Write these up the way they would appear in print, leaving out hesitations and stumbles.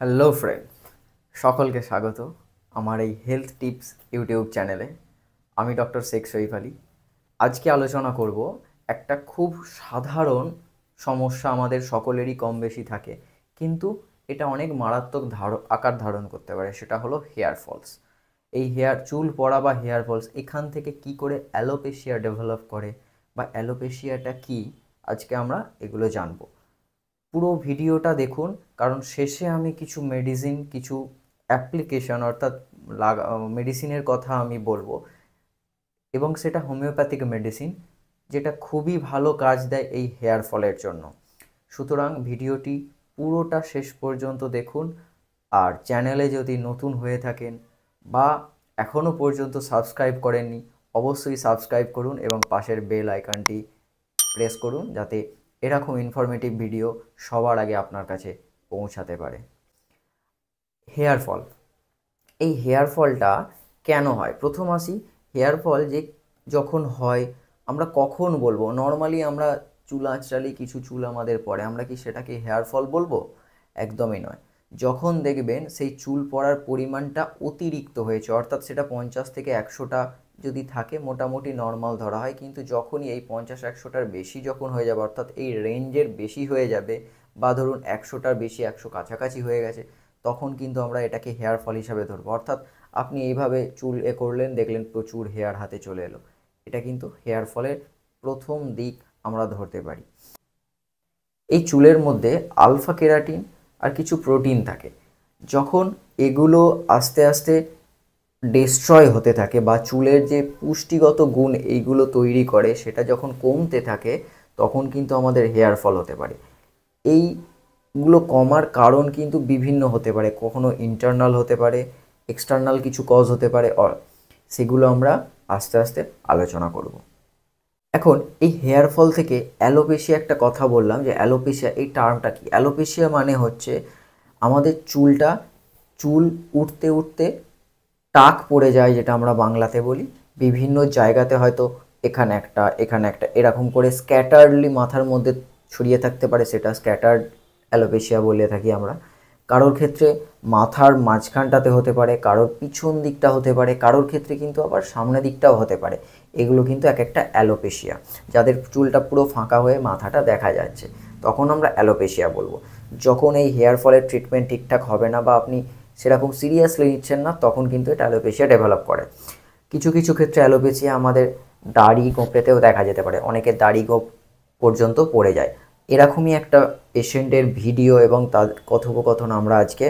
Hello friend, সকলকে স্বাগত আমার এই হেলথ টিপস ইউটিউব চ্যানেলে। আমি ডক্টর শেখ সইফ আলী। আজকে আলোচনা করব একটা খুব সাধারণ সমস্যা, আমাদের সকলেরই কম বেশি থাকে, কিন্তু এটা অনেক মারাত্মক আকার ধারণ করতে পারে। সেটা হলো হেয়ার ফলস। এই চুল পড়া বা হেয়ার ফলস এখান থেকে কি করে অ্যালোপেশিয়া ডেভেলপ করে বা অ্যালোপেশিয়াটা কি, আজকে আমরা এগুলো জানবো। পুরো ভিডিওটা দেখুন, কারণ শেষে আমি কিছু মেডিসিন, কিছু অ্যাপ্লিকেশন অর্থাৎ মেডিসিনের কথা আমি বলবো, এবং সেটা হোমিওপ্যাথিক মেডিসিন, যেটা খুবই ভালো কাজ দেয় এই হেয়ার ফলের জন্য। সুতরাং ভিডিওটি পুরোটা শেষ পর্যন্ত দেখুন। আর চ্যানেলে যদি নতুন হয়ে থাকেন বা এখনও পর্যন্ত সাবস্ক্রাইব করেননি, অবশ্যই সাবস্ক্রাইব করুন এবং পাশের বেল আইকনটি প্রেস করুন, যাতে এরকম ইনফরমেটিভ ভিডিও সবার আগে আপনার কাছে পৌঁছাতে পারে। হেয়ার ফল, এই হেয়ার ফলটা কেন হয়? প্রথম আসি, হেয়ার ফল যে যখন হয় আমরা কখন বলবো? নর্মালি আমরা চুল আঁচড়ালে কিছু চুল আমাদের পড়ে, আমরা কি সেটাকে হেয়ার ফল বলবো? একদমই নয়। যখন দেখবেন সেই চুল পড়ার পরিমাণটা অতিরিক্ত হয়েছে, অর্থাৎ সেটা 50 থেকে 100টা যদি থাকে মোটামুটি নর্মাল ধরা হয়, কিন্তু যখনই এই 50-100টার বেশি যখন হয়ে যাবে, অর্থাৎ এই রেঞ্জের বেশি হয়ে যাবে, বা ধরুন 100টার বেশি, 100 কাছাকাছি হয়ে গেছে, তখন কিন্তু আমরা এটাকে হেয়ার ফল হিসাবে ধরবো। অর্থাৎ আপনি এইভাবে চুল করলেন, দেখলেন প্রচুর হেয়ার হাতে চলে এলো, এটা কিন্তু হেয়ার ফলের প্রথম দিক আমরা ধরতে পারি। এই চুলের মধ্যে আলফা কেরাটিন আর কিছু প্রোটিন থাকে। যখন এগুলো আস্তে আস্তে ডিস্ট্রয় হতে থাকে বা চুলের যে পুষ্টিগত গুণ এইগুলো তৈরি করে সেটা যখন কমতে থাকে, তখন কিন্তু আমাদের হেয়ার ফল হতে পারে। এইগুলো কমার কারণ কিন্তু বিভিন্ন হতে পারে, কখনো ইন্টারনাল হতে পারে, এক্সটার্নাল কিছু কজ হতে পারে, সেগুলো আমরা আস্তে আস্তে আলোচনা করব। এখন এই হেয়ার ফল থেকে অ্যালোপেশিয়া, একটা কথা বললাম যে অ্যালোপেশিয়া, এই টার্মটা কি? অ্যালোপেশিয়া মানে হচ্ছে আমাদের চুল উঠতে উঠতে টাক পড়ে যায়, যেটা আমরা বাংলাতে বলি। বিভিন্ন জায়গাতে হয়তো এখানে একটা, এখানে একটা, এরকম করে স্ক্যাটারলি মাথার মধ্যে ছড়িয়ে থাকতে পারে, সেটা স্ক্যাটার্ড অ্যালোপেশিয়া বলে থাকি আমরা। কারোর ক্ষেত্রে মাথার মাঝখানটাতে হতে পারে, কারোর পিছন দিকটা হতে পারে, কারোর ক্ষেত্রে কিন্তু আবার সামনের দিকটাও হতে পারে। এগুলো কিন্তু এক একটা অ্যালোপেশিয়া। যাদের চুলটা পুরো ফাঁকা হয়ে মাথাটা দেখা যাচ্ছে, তখন আমরা অ্যালোপেশিয়া বলবো। যখন এই হেয়ার ফলের ট্রিটমেন্ট ঠিকঠাক হবে না বা আপনি সেরকম সিরিয়াসলি নিচ্ছেন না, তখন কিন্তু এটা অ্যালোপেশিয়া ডেভেলপ করে। কিছু কিছু ক্ষেত্রে অ্যালোপেশিয়া আমাদের দাড়ি গোঁফেতেও দেখা যেতে পারে, অনেকের দাড়ি গোঁফ পর্যন্ত পড়ে যায়। এরকমই একটা পেশেন্টের ভিডিও এবং তার কথোপকথন আমরা আজকে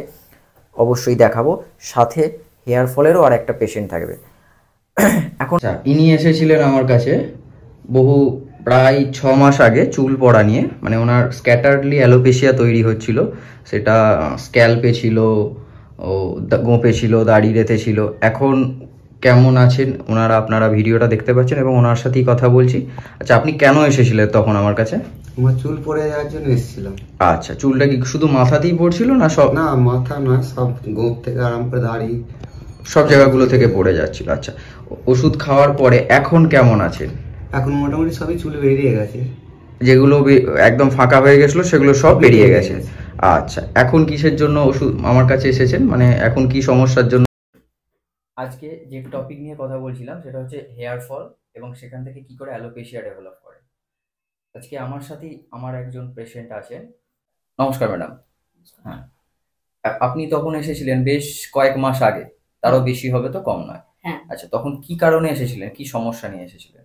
অবশ্যই দেখাবো। সাথে হেয়ার ফলেরও আর একটা পেশেন্ট থাকবে। এখন ইনি এসেছিলেন আমার কাছে বহু, প্রায় 6 মাস আগে, চুল পড়া নিয়ে। মানে ওনার স্ক্যাটারলি অ্যালোপেশিয়া তৈরি হচ্ছিল, সেটা স্ক্যাল্পে ছিল, ও গোঁপে ছিল, দাড়িতে ছিল। এখন কেমন আছেন ওনারা, আপনারা ভিডিওটা দেখতে পাচ্ছেন এবং ওনার সাথেই কথা বলছি। আচ্ছা, আপনি কেন এসেছিলেন তখন আমার কাছে? আমার চুল পড়ে যাওয়ার জন্য এসেছিলাম। আচ্ছা, চুলটা কি শুধু মাথাতেই পড়ছিল না সব? না, মাথা নয়, সব গোঁফ থেকে আরাম করে দাড়ি সব জায়গাগুলো থেকে পড়ে যাচ্ছিল। আচ্ছা, ওষুধ খাওয়ার পরে এখন কেমন আছেন? এখন মোটামুটি সবই চুল বেরিয়ে গেছে। যেগুলো একদম ফাঁকা হয়ে গেছিলো সেগুলো সব বেরিয়ে গেছে। আচ্ছা, এখন কিসের জন্য ওষুধ আমার কাছে এসেছেন, মানে এখন কি সমস্যার জন্য? আজকে যে টপিক নিয়ে কথা বলছিলাম সেটা হচ্ছে হেয়ার ফল এবং সেখান থেকে কি করে অ্যালোপেশিয়া ডেভেলপ করে। আজকে আমার সাথেই আমার একজন পেশেন্ট আছেন। নমস্কার ম্যাডাম। হ্যাঁ, আপনি তখন এসেছিলেন বেশ কয়েক মাস আগে, তারও বেশি হবে তো, কম নয়। হ্যাঁ, আচ্ছা, তখন কি কারণে এসেছিলেন, কি সমস্যা নিয়ে এসেছিলেন?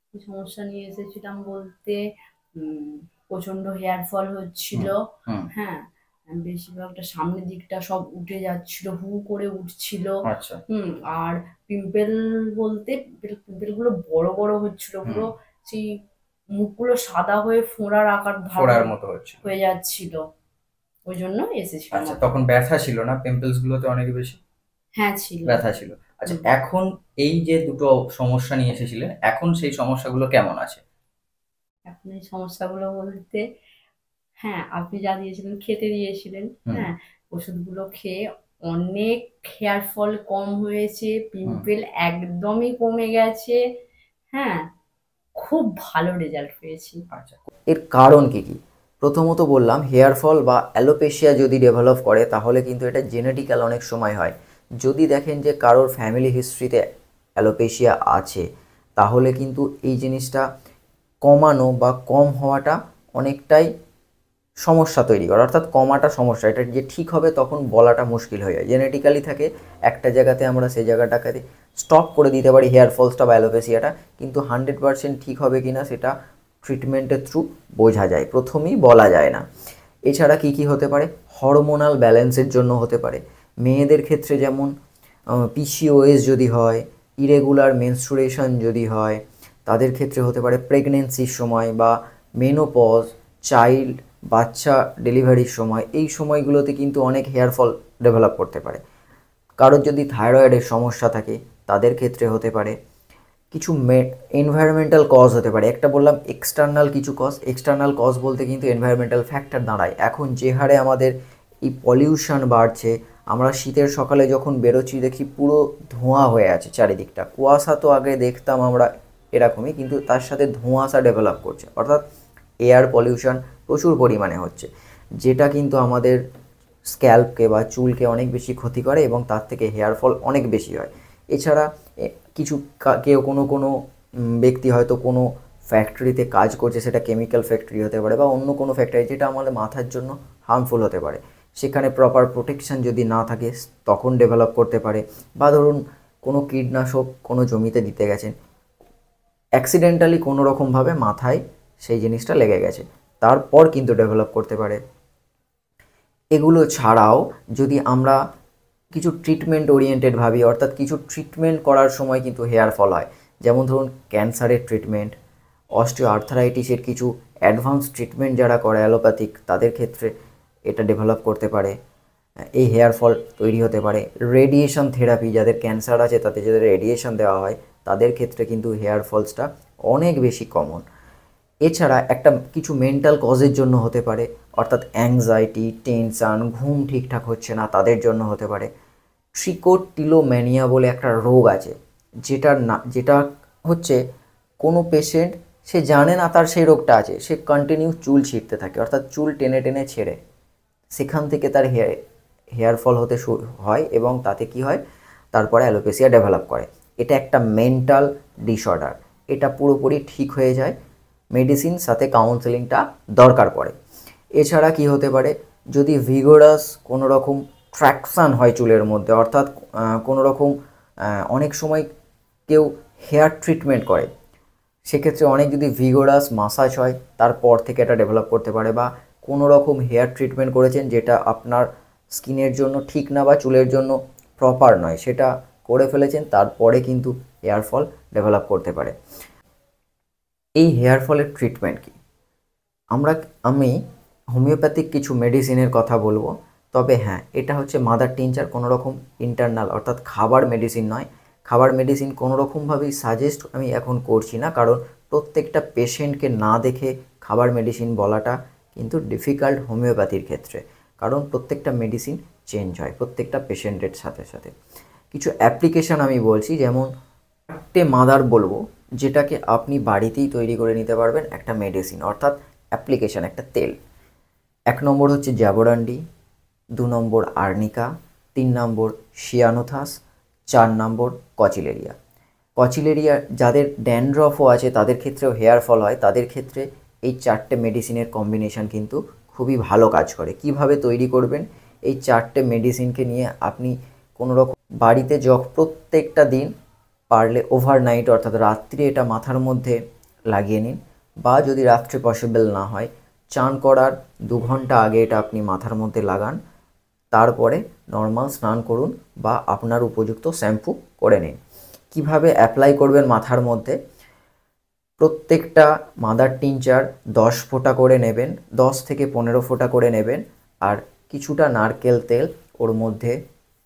কি সমস্যা নিয়ে এসেছিলাম বলতে প্রচন্ড হেয়ার ফল হচ্ছিল। হ্যাঁ, বেশিরভাগটা সামনের দিকটা সব উঠে যাচ্ছিল, হু করে উঠছিল। আচ্ছা। আর পিম্পল বলতে পিম্পল গুলো বড় বড় হচ্ছিল, পুরো সেই মুখগুলো সাদা হয়ে ফোঁড়ার আকার ফোড়ার মতো হচ্ছে হয়ে যাচ্ছিল। ওই জন্য এসেছিলাম। আচ্ছা, তখন ব্যথা ছিল না পিম্পলস গুলোতে অনেক বেশি? হ্যাঁ, ছিল, ব্যথা ছিল। আচ্ছা, এখন এই যে দুটো সমস্যা নিয়ে এসেছিলেন, এখন সেই সমস্যাগুলো কেমন আছে? এখন এই সমস্যাগুলো বলতে, হ্যাঁ, আপনি যা দিয়েছিলেন, খেতে দিয়েছিলেন, হ্যাঁ, ওষুধগুলো খেয়ে অনেক হেয়ার ফল কম হয়েছে, পিম্পল একদমই কমে গেছে। হ্যাঁ, খুব ভালো রেজাল্ট পেয়েছি। আচ্ছা, এর কারণ কি কি? প্রথমত বললাম হেয়ার ফল বা অ্যালোপেশিয়া যদি ডেভেলপ করে তাহলে কিন্তু এটা জেনেটিক্যাল অনেক সময় হয়। যদি দেখেন যে কারোর ফ্যামিলি হিস্ট্রিতে অ্যালোপেশিয়া আছে তাহলে কিন্তু এই জিনিসটা কমানো বা কম হওয়াটা অনেকটাই সমস্যা তৈরি করে, অর্থাৎ কমাটা সমস্যা, এটা যে ঠিক হবে তখন বলাটা মুশকিল হয়ে যায়। জেনেটিক্যালি থাকে একটা জায়গাতে, আমরা সেই জায়গাটাকে স্টপ করে দিতে পারি হেয়ার ফলসটা বা অ্যালোপেসিয়াটা, কিন্তু 100% ঠিক হবে কিনা সেটা ট্রিটমেন্টের থ্রু বোঝা যায়, প্রথমেই বলা যায় না। এছাড়া কি কি হতে পারে, হরমোনাল ব্যালেন্সের জন্য হতে পারে। মেয়েদের ক্ষেত্রে যেমন পিসিওএস যদি হয়, ইরেগুলার মেনস্ট্রুয়েশন যদি হয়, তাদের ক্ষেত্রে হতে পারে প্রেগনেন্সির সময় বা মেনোপজ, চাইল্ড বাচ্চা ডেলিভারির সময়, এই সময়গুলোতে কিন্তু অনেক হেয়ার ফল ডেভেলপ করতে পারে। কারোর যদি থাইরয়েডের সমস্যা থাকে তাদের ক্ষেত্রে হতে পারে। কিছু এনভায়রনমেন্টাল কজ হতে পারে, একটা বললাম এক্সটার্নাল কিছু কজ, এক্সটার্নাল কজ বলতে কিন্তু এনভায়রনমেন্টাল ফ্যাক্টর দাঁড়ায়। এখন যে হারে আমাদের এই পলিউশন বাড়ছে, আমরা শীতের সকালে যখন বেরোচ্ছি দেখি পুরো ধোঁয়া হয়ে আছে চারিদিকটা, কুয়াশা তো আগে দেখতাম আমরা এরকমই, কিন্তু তার সাথে ধোঁয়াশা ডেভেলপ করছে, অর্থাৎ এয়ার পলিউশন প্রচুর পরিমাণে হচ্ছে, যেটা কিন্তু আমাদের স্ক্যাল্পকে বা চুলকে অনেক বেশি ক্ষতি করে এবং তার থেকে হেয়ার ফল অনেক বেশি হয়। এছাড়া কিছু কেউ কোনো কোনো ব্যক্তি হয়তো কোনো ফ্যাক্টরিতে কাজ করছে, সেটা কেমিক্যাল ফ্যাক্টরি হতে পারে বা অন্য কোনো ফ্যাক্টরি যেটা আমাদের মাথার জন্য হার্মফুল হতে পারে, সেখানে প্রপার প্রোটেকশন যদি না থাকে তখন ডেভেলপ করতে পারে। বা ধরুন কোনো কীটনাশক কোনো জমিতে দিতে গেছেন, অ্যাক্সিডেন্টালি কোনো রকমভাবে মাথায় সেই জিনিসটা লেগে গেছে, তারপর কিন্তু ডেভেলপ করতে পারে। এগুলো ছাড়াও যদি আমরা কিছু ট্রিটমেন্ট ওরিয়েন্টেড ভাবি, অর্থাৎ কিছু ট্রিটমেন্ট করার সময় কিন্তু হেয়ার ফল হয়, যেমন ধরুন ক্যান্সারের ট্রিটমেন্ট, অস্টিও আর্থারাইটিসের কিছু অ্যাডভান্স ট্রিটমেন্ট যারা করে অ্যালোপ্যাথিক, তাদের ক্ষেত্রে এটা ডেভেলপ করতে পারে, এই হেয়ার ফল তৈরি হতে পারে। রেডিয়েশন থেরাপি, যাদের ক্যান্সার আছে তাদের যাদের রেডিয়েশন দেওয়া হয় তাদের ক্ষেত্রে কিন্তু হেয়ার ফলসটা অনেক বেশি কমন। এছাড়া একটা কিছু মেন্টাল কজের জন্য হতে পারে, অর্থাৎ অ্যাংজাইটি, টেনশান, ঘুম ঠিকঠাক হচ্ছে না তাদের জন্য হতে পারে। ট্রিকোটিলোম্যানিয়া বলে একটা রোগ আছে, যেটা হচ্ছে কোনো পেশেন্ট সে জানে না তার সেই রোগটা আছে, সে কন্টিনিউ চুল ছিঁড়তে থাকে, অর্থাৎ চুল টেনে টেনে ছেড়ে, সেখান থেকে তার হেয়ার ফল হতে হয় এবং তাতে কি হয়, তারপরে অ্যালোপেসিয়া ডেভেলপ করে। এটা একটা মেন্টাল ডিসঅর্ডার, এটা পুরোপুরি ঠিক হয়ে যায়, মেডিসিন সাথে কাউন্সেলিংটা দরকার পড়ে। এছাড়া কি হতে পারে, যদি ভিগোরাস কোনো রকম ট্র্যাকশান হয় চুলের মধ্যে, অর্থাৎ কোনো রকম অনেক সময় কেউ হেয়ার ট্রিটমেন্ট করে, সেক্ষেত্রে অনেক যদি ভিগোরাস মাসাজ হয় তারপর থেকে এটা ডেভেলপ করতে পারে। বা কোনো রকম হেয়ার ট্রিটমেন্ট করেছেন যেটা আপনার স্কিনের জন্য ঠিক না বা চুলের জন্য প্রপার নয়, সেটা করে ফেলেছেন, তারপরে কিন্তু হেয়ার ফল ডেভেলপ করতে পারে। এই হেয়ার ফলের ট্রিটমেন্ট কি, আমি হোমিওপ্যাথিক কিছু মেডিসিনের কথা বলবো, তবে হ্যাঁ এটা হচ্ছে মাদার টিনচার, কোনো রকম ইন্টারনাল অর্থাৎ খাবার মেডিসিন নয়। খাবার মেডিসিন কোনো রকমভাবেই সাজেস্ট আমি এখন করছি না, কারণ প্রত্যেকটা পেশেন্টকে না দেখে খাবার মেডিসিন বলাটা কিন্তু ডিফিকাল্ট হোমিওপ্যাথির ক্ষেত্রে, কারণ প্রত্যেকটা মেডিসিন চেঞ্জ হয় প্রত্যেকটা পেশেন্টের সাথে সাথে। কিছু অ্যাপ্লিকেশান আমি বলছি, যেমন একটা মাদার বলবো যেটাকে আপনি বাড়িতেই তৈরি করে নিতে পারবেন একটা মেডিসিন, অর্থাৎ অ্যাপ্লিকেশান একটা তেল। 1 নম্বর হচ্ছে জ্যাবোরান্ডি, 2 নম্বর আর্নিকা, 3 নম্বর শিয়ানোথাস, 4 নম্বর কচিলেরিয়া। কচিলেরিয়া যাদের ড্যান্ড্রফও আছে তাদের ক্ষেত্রেও হেয়ার ফল হয়, তাদের ক্ষেত্রে এই 4টে মেডিসিনের কম্বিনেশন কিন্তু খুবই ভালো কাজ করে। কিভাবে তৈরি করবেন, এই 4টে মেডিসিনকে নিয়ে আপনি কোনো রকম বাড়িতে প্রত্যেকটা দিন পারলে ওভারনাইট অর্থাৎ রাত্রে এটা মাথার মধ্যে লাগিয়ে নিন, বা যদি রাত্রে পসিবল না হয় চান করার 2 ঘন্টা আগে এটা আপনি মাথার মধ্যে লাগান, তারপরে নর্মাল স্নান করুন বা আপনার উপযুক্ত শ্যাম্পু করে নিন। কিভাবে অ্যাপ্লাই করবেন মাথার মধ্যে, প্রত্যেকটা মাদার টিনচার 10 ফোঁটা করে নেবেন, 10 থেকে 15 ফোঁটা করে নেবেন, আর কিছুটা নারকেল তেল ওর মধ্যে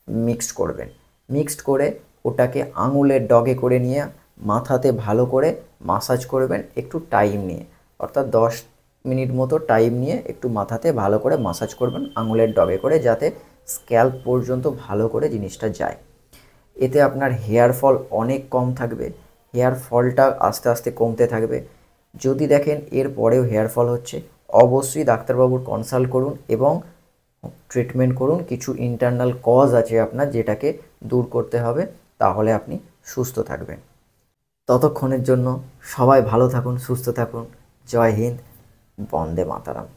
মিক্সড করবেন। মিক্সড করে ওটাকে আঙুলের ডগে করে নিয়ে মাথাতে ভালো করে মাসাজ করবেন একটু টাইম নিয়ে, অর্থাৎ 10 মিনিট মতো টাইম নিয়ে একটু মাথাতে ভালো করে মাসাজ করবেন আঙুলের ডগে করে, যাতে স্ক্যাল্প পর্যন্ত ভালো করে জিনিসটা যায়। এতে আপনার হেয়ার ফল অনেক কম থাকবে, হেয়ার ফলটা আস্তে আস্তে কমতে থাকবে। যদি দেখেন এর পরেও হেয়ার ফল হচ্ছে অবশ্যই ডাক্তারবাবুর কনসাল্ট করুন এবং ট্রিটমেন্ট করুন। কিছু ইন্টারনাল কজ আছে আপনার, যেটাকে দূর করতে হবে, তাহলে আপনি সুস্থ থাকবেন। ততক্ষণের জন্য সবাই ভালো থাকুন, সুস্থ থাকুন। জয় হিন্দ, বন্দে মাতারাম।